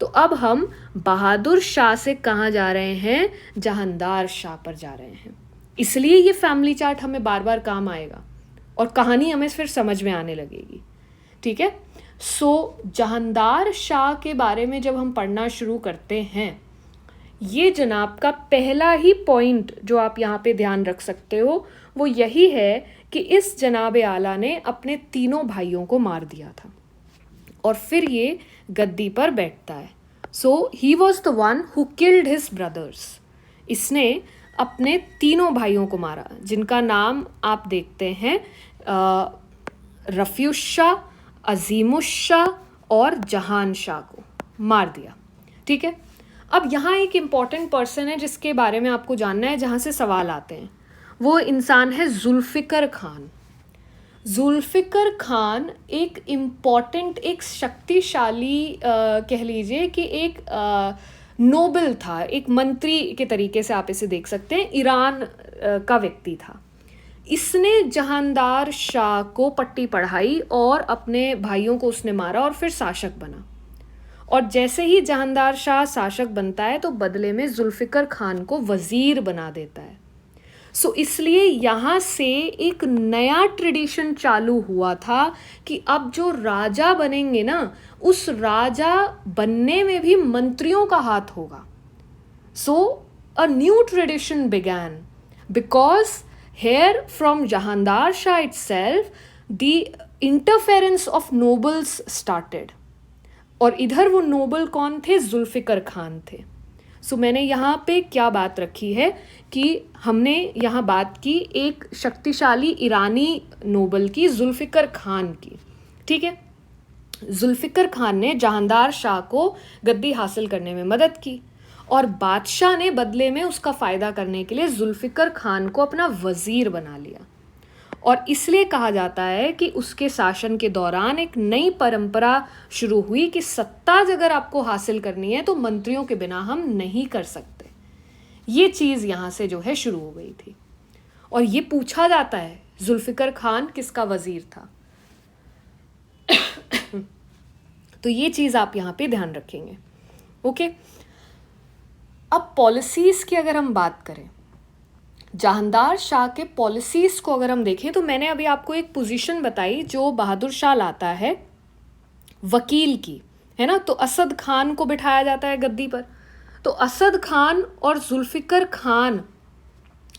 तो अब हम बहादुर शाह से कहाँ जा रहे हैं? जहांदार शाह पर जा रहे हैं। इसलिए ये फैमिली चार्ट हमें बार बार काम आएगा और कहानी हमें फिर समझ में आने लगेगी। ठीक है। सो जहांदार शाह के बारे में जब हम पढ़ना शुरू करते हैं, ये जनाब का पहला ही पॉइंट जो आप यहाँ पे ध्यान रख सकते हो वो यही है कि इस जनाब आला ने अपने तीनों भाइयों को मार दिया था और फिर ये गद्दी पर बैठता है। So he was the one who killed his brothers. इसने अपने तीनों भाइयों को मारा, जिनका नाम आप देखते हैं, रफ़ीउश शाह, अजीमुश शाह और जहान शाह को मार दिया। ठीक है। अब यहाँ एक इम्पॉर्टेंट पर्सन है जिसके बारे में आपको जानना है, जहाँ से सवाल आते हैं। वो इंसान है जुल्फ़िकर खान। जुल्फ़िकर खान एक इम्पॉर्टेंट, एक शक्तिशाली कह लीजिए कि एक नोबल था, एक मंत्री के तरीके से आप इसे देख सकते हैं, ईरान का व्यक्ति था। इसने जहांदार शाह को पट्टी पढ़ाई और अपने भाइयों को उसने मारा और फिर शासक बना। और जैसे ही जहांदार शाह शासक बनता है तो बदले में जुल्फ़िकर खान को वज़ीर बना देता है। सो इसलिए यहाँ से एक नया ट्रेडिशन चालू हुआ था कि अब जो राजा बनेंगे ना, उस राजा बनने में भी मंत्रियों का हाथ होगा। So a new tradition began because here from Jahandar Shah itself the interference of nobles started। और इधर वो नोबल कौन थे? जुल्फ़िकर खान थे। सो मैंने यहाँ पे क्या बात रखी है कि हमने यहाँ बात की एक शक्तिशाली ईरानी नोबल की, जुल्फ़िकर खान की। ठीक है। जुल्फ़िकर खान ने जहांदार शाह को गद्दी हासिल करने में मदद की और बादशाह ने बदले में उसका फ़ायदा करने के लिए जुल्फ़िकर खान को अपना वज़ीर बना लिया। और इसलिए कहा जाता है कि उसके शासन के दौरान एक नई परंपरा शुरू हुई कि सत्ता अगर आपको हासिल करनी है तो मंत्रियों के बिना हम नहीं कर सकते। ये चीज़ यहाँ से जो है शुरू हो गई थी। और ये पूछा जाता है जुल्फ़िकर खान किसका वज़ीर था। तो ये चीज़ आप यहाँ पे ध्यान रखेंगे। ओके। अब पॉलिसीज़ की अगर हम बात करें, जहांदार शाह के पॉलिसीज़ को अगर हम देखें, तो मैंने अभी आपको एक पोजीशन बताई जो बहादुर शाह लाता है, वकील की, है ना। तो असद खान को बिठाया जाता है गद्दी पर। तो असद खान और जुल्फ़िकर खान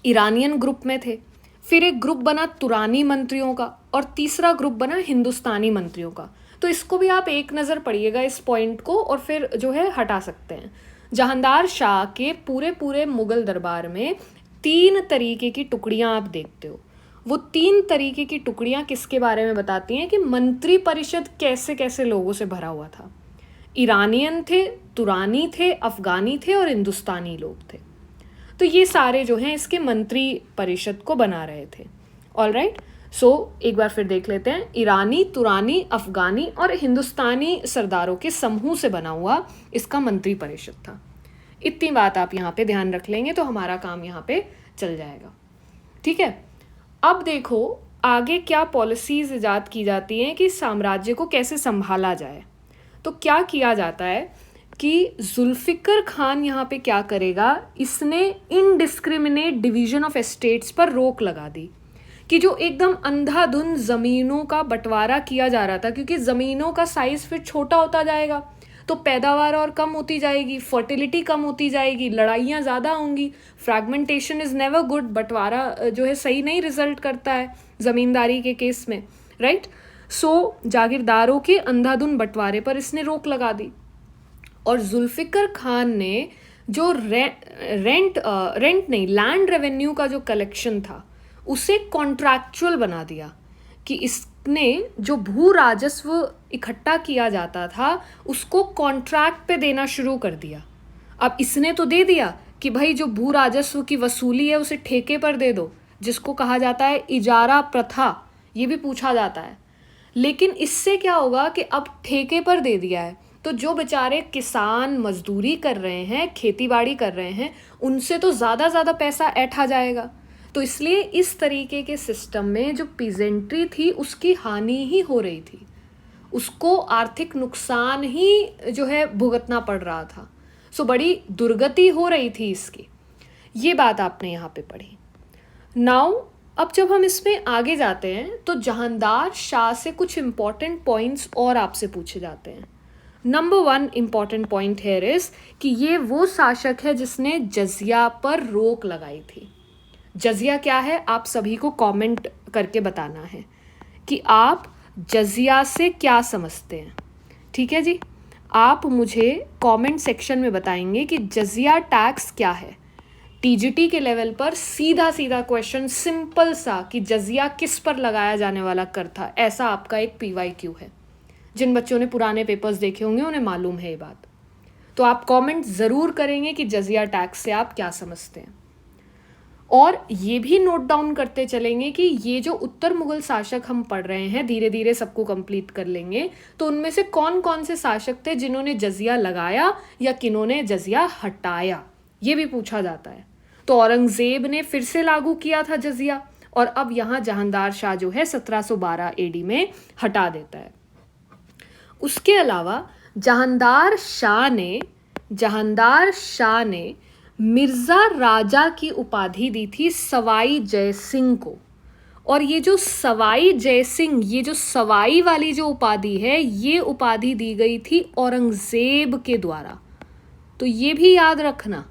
ईरानियन ग्रुप में थे। फिर एक ग्रुप बना तुरानी मंत्रियों का और तीसरा ग्रुप बना हिंदुस्तानी मंत्रियों का। तो इसको भी आप एक नज़र पढ़िएगा इस पॉइंट को और फिर जो है हटा सकते हैं। जहांदार शाह के पूरे मुग़ल दरबार में 3 तरीके की टुकड़ियाँ आप देखते हो। वो 3 तरीके की टुकड़ियाँ किसके बारे में बताती हैं कि मंत्री परिषद कैसे कैसे लोगों से भरा हुआ था। ईरानियन थे, तुरानी थे, अफ़गानी थे और हिंदुस्तानी लोग थे। तो ये सारे जो हैं इसके मंत्री परिषद को बना रहे थे। ऑलराइट। सो एक बार फिर देख लेते हैं। ईरानी, तुरानी, अफ़गानी और हिंदुस्तानी सरदारों के समूह से बना हुआ इसका मंत्री परिषद था। इतनी बात आप यहाँ पे ध्यान रख लेंगे तो हमारा काम यहाँ पे चल जाएगा। ठीक है। अब देखो आगे क्या पॉलिसीज़ इजाद की जाती हैं कि साम्राज्य को कैसे संभाला जाए। तो क्या किया जाता है कि जुल्फ़िकर खान यहाँ पे क्या करेगा, इसने इनडिस्क्रिमिनेट डिवीज़न ऑफ एस्टेट्स पर रोक लगा दी कि जो एकदम अंधाधुंध ज़मीनों का बंटवारा किया जा रहा था, क्योंकि ज़मीनों का साइज़ फिर छोटा होता जाएगा तो पैदावार और कम होती जाएगी, फर्टिलिटी कम होती जाएगी, लड़ाइयाँ ज़्यादा होंगी। Fragmentation is never good. बंटवारा जो है सही नहीं रिजल्ट करता है ज़मींदारी के केस में, राइट। सो जागीरदारों के अंधाधुंध बंटवारे पर इसने रोक लगा दी। और जुल्फ़िकर खान ने जो लैंड रेवेन्यू का जो कलेक्शन था उसे कॉन्ट्रैक्चुअल बना दिया कि इसने जो भू राजस्व इकट्ठा किया जाता था उसको कॉन्ट्रैक्ट पे देना शुरू कर दिया। अब इसने तो दे दिया कि भाई जो भू राजस्व की वसूली है उसे ठेके पर दे दो, जिसको कहा जाता है इजारा प्रथा, ये भी पूछा जाता है। लेकिन इससे क्या होगा कि अब ठेके पर दे दिया है, तो जो बेचारे किसान मजदूरी कर रहे हैं, खेती बाड़ी कर रहे हैं, उनसे तो ज़्यादा पैसा ऐंठा जाएगा। तो इसलिए इस तरीके के सिस्टम में जो पीजेंट्री थी उसकी हानि ही हो रही थी, उसको आर्थिक नुकसान ही जो है भुगतना पड़ रहा था। सो बड़ी दुर्गति हो रही थी इसकी। ये बात आपने यहाँ पे पढ़ी। नाउ अब जब हम इसमें आगे जाते हैं तो जहांदार शाह से कुछ इम्पॉर्टेंट पॉइंट्स और आपसे पूछे जाते हैं। Number 1 important point here is कि ये वो शासक है जिसने जजिया पर रोक लगाई थी। जजिया क्या है, आप सभी को कमेंट करके बताना है कि आप जजिया से क्या समझते हैं। ठीक है जी, आप मुझे कमेंट सेक्शन में बताएंगे कि जजिया टैक्स क्या है। टीजीटी के लेवल पर सीधा क्वेश्चन सिंपल सा कि जजिया किस पर लगाया जाने वाला कर था, ऐसा आपका एक पीवाईक्यू है। जिन बच्चों ने पुराने पेपर्स देखे होंगे उन्हें मालूम है ये बात। तो आप कमेंट ज़रूर करेंगे कि जजिया टैक्स से आप क्या समझते हैं। और ये भी नोट डाउन करते चलेंगे कि ये जो उत्तर मुगल शासक हम पढ़ रहे हैं, धीरे धीरे सबको कंप्लीट कर लेंगे, तो उनमें से कौन कौन से शासक थे जिन्होंने जजिया लगाया या किन्होंने जजिया हटाया, ये भी पूछा जाता है। तो औरंगजेब ने फिर से लागू किया था जजिया, और अब यहाँ जहांदार शाह जो है 1712 एडी में हटा देता है। उसके अलावा जहांदार शाह ने मिर्ज़ा राजा की उपाधि दी थी सवाई जयसिंह को। और ये जो सवाई जयसिंह, ये जो सवाई वाली जो उपाधि है, ये उपाधि दी गई थी औरंगजेब के द्वारा। तो ये भी याद रखना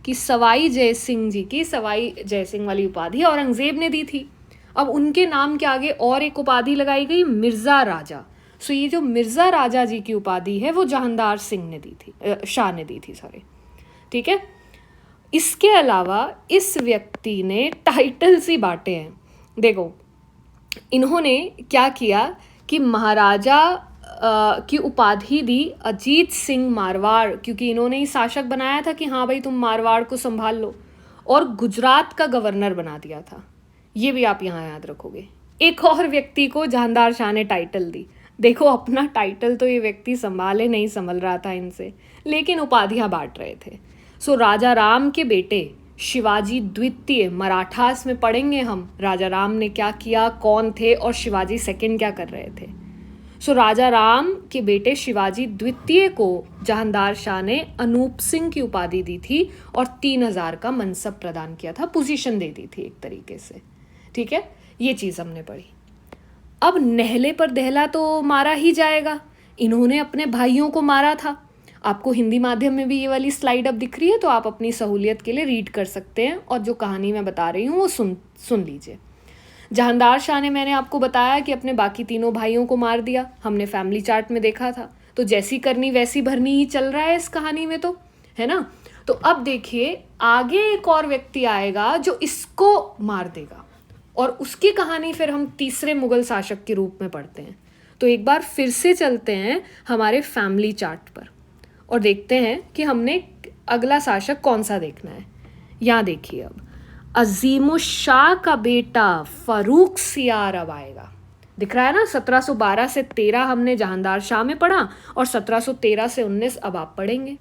कि सवाई जयसिंह जी की सवाई जयसिंह वाली उपाधि औरंगजेब ने दी थी। अब उनके नाम के आगे और एक उपाधि लगाई गई, मिर्ज़ा राजा। सो ये जो मिर्ज़ा राजा जी की उपाधि है वो जहांदार शाह ने दी थी, सॉरी। ठीक है। इसके अलावा इस व्यक्ति ने टाइटल्स ही बांटे हैं। देखो, इन्होंने क्या किया कि महाराजा की उपाधि दी अजीत सिंह मारवाड़, क्योंकि इन्होंने ही शासक बनाया था कि हाँ भाई तुम मारवाड़ को संभाल लो, और गुजरात का गवर्नर बना दिया था। ये भी आप यहाँ याद रखोगे। एक और व्यक्ति को जहांदार शाह ने टाइटल दी। देखो, अपना टाइटल तो ये व्यक्ति संभाले नहीं संभल रहा था इनसे, लेकिन उपाधियाँ बांट रहे थे। सो राजा राम के बेटे शिवाजी द्वितीय, मराठास में पढ़ेंगे हम राजा राम ने क्या किया, कौन थे, और शिवाजी सेकंड क्या कर रहे थे। सो राजा राम के बेटे शिवाजी द्वितीय को जहांदार शाह ने अनूप सिंह की उपाधि दी थी और 3000 का मनसब प्रदान किया था, पोजीशन दे दी थी एक तरीके से। ठीक है, ये चीज़ हमने पढ़ी। अब नहले पर दहला तो मारा ही जाएगा, इन्होंने अपने भाइयों को मारा था। आपको हिंदी माध्यम में भी ये वाली स्लाइड अब दिख रही है, तो आप अपनी सहूलियत के लिए रीड कर सकते हैं, और जो कहानी मैं बता रही हूँ वो सुन लीजिए। जहांदार शाह ने, मैंने आपको बताया कि अपने बाकी तीनों भाइयों को मार दिया, हमने फैमिली चार्ट में देखा था। तो जैसी करनी वैसी भरनी ही चल रहा है इस कहानी में, तो है ना। तो अब देखिए, आगे एक और व्यक्ति आएगा जो इसको मार देगा, और उसकी कहानी फिर हम तीसरे मुगल शासक के रूप में पढ़ते हैं। तो एक बार फिर से चलते हैं हमारे फैमिली चार्ट पर और देखते हैं कि हमने अगला शासक कौन सा देखना है। यहाँ देखिए, अब अजीमुशाह का बेटा फर्रुख सियार अब आएगा। दिख रहा है ना, 1712 से 13 हमने जहांदार शाह में पढ़ा, और 1713 से 19 अब आप पढ़ेंगे।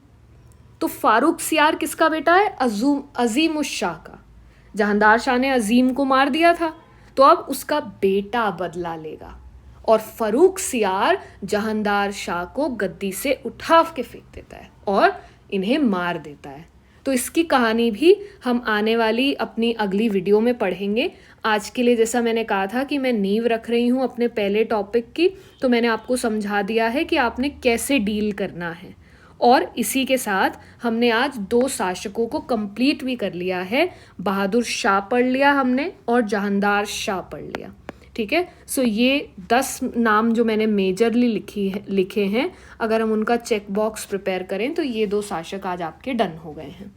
तो फारूक सियार किसका बेटा है? अजीमुशाह का। जहांदार शाह ने अजीम को मार दिया था, तो अब उसका बेटा बदला लेगा, और फर्रुख सियार जहांदार शाह को गद्दी से उठा के फेंक देता है और इन्हें मार देता है। तो इसकी कहानी भी हम आने वाली अपनी अगली वीडियो में पढ़ेंगे। आज के लिए, जैसा मैंने कहा था कि मैं नींव रख रही हूँ अपने पहले टॉपिक की, तो मैंने आपको समझा दिया है कि आपने कैसे डील करना है। और इसी के साथ हमने आज 2 शासकों को कंप्लीट भी कर लिया है। बहादुर शाह पढ़ लिया हमने और जहांदार शाह पढ़ लिया। ठीक है, सो ये 10 नाम जो मैंने मेजरली लिखे हैं, अगर हम उनका चेक बॉक्स प्रिपेयर करें तो ये 2 शासक आज आपके डन हो गए हैं।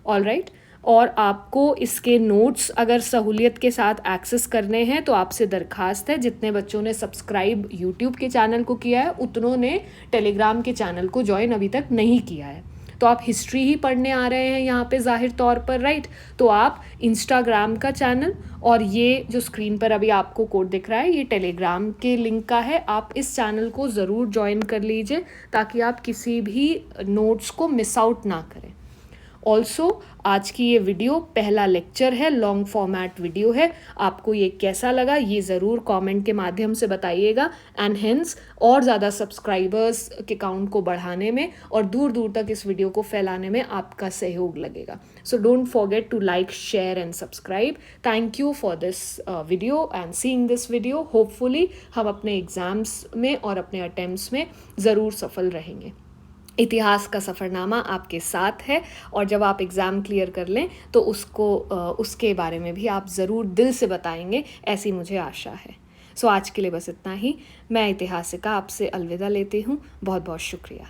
All right. और आपको इसके नोट्स अगर सहूलियत के साथ एक्सेस करने हैं तो आपसे दरखास्त है, जितने बच्चों ने सब्सक्राइब यूट्यूब के चैनल को किया है उतनों ने टेलीग्राम के चैनल को ज्वाइन अभी तक नहीं किया है। तो आप हिस्ट्री ही पढ़ने आ रहे हैं यहाँ पे ज़ाहिर तौर पर, राइट? तो आप इंस्टाग्राम का चैनल और ये जो स्क्रीन पर अभी आपको कोड दिख रहा है ये टेलीग्राम के लिंक का है, आप इस चैनल को ज़रूर ज्वाइन कर लीजिए ताकि आप किसी भी नोट्स को मिस आउट ना करें। ऑल्सो आज की ये वीडियो पहला लेक्चर है, लॉन्ग फॉर्मेट वीडियो है। आपको ये कैसा लगा ये ज़रूर कमेंट के माध्यम से बताइएगा, एंड हेंस और ज़्यादा सब्सक्राइबर्स के काउंट को बढ़ाने में और दूर दूर तक इस वीडियो को फैलाने में आपका सहयोग लगेगा। So don't forget to like, share and subscribe. Thank you for this video and seeing this video. Hopefully हम अपने एग्ज़ाम्स में और अपने अटेम्प्ट्स में ज़रूर सफल रहेंगे। इतिहास का सफ़रनामा आपके साथ है और जब आप एग्ज़ाम क्लियर कर लें तो उसके बारे में भी आप ज़रूर दिल से बताएंगे, ऐसी मुझे आशा है। सो आज के लिए बस इतना ही। मैं इतिहासिका आपसे अलविदा लेती हूँ। बहुत बहुत शुक्रिया।